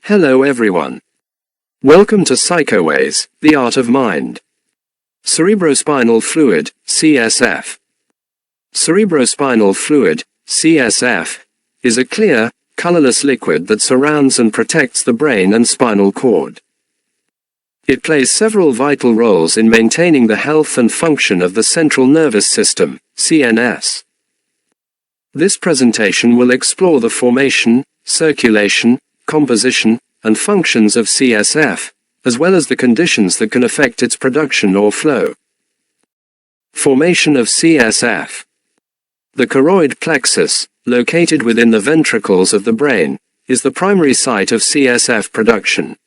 Hello everyone. Welcome to Psychoways, the Art of Mind. Cerebrospinal fluid, CSF. Cerebrospinal fluid, CSF, is a clear, colorless liquid that surrounds and protects the brain and spinal cord. It plays several vital roles in maintaining the health and function of the central nervous system, CNS. This presentation will explore the formation, circulation, composition, and functions of CSF, as well as the conditions that can affect its production or flow. Formation of CSF. The choroid plexus, located within the ventricles of the brain, is the primary site of CSF production.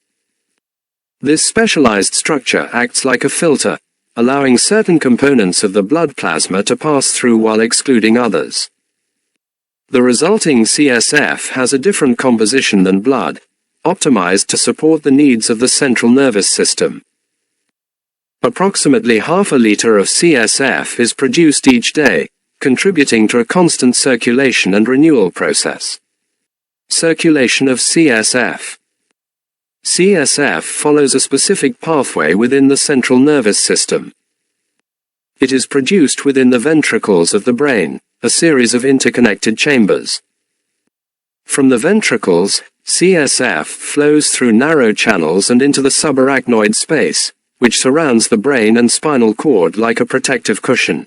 This specialized structure acts like a filter, allowing certain components of the blood plasma to pass through while excluding others. The resulting CSF has a different composition than blood, optimized to support the needs of the central nervous system. Approximately half a liter of CSF is produced each day, contributing to a constant circulation and renewal process. Circulation of CSF. CSF follows a specific pathway within the central nervous system. It is produced within the ventricles of the brain, a series of interconnected chambers. From the ventricles, CSF flows through narrow channels and into the subarachnoid space, which surrounds the brain and spinal cord like a protective cushion.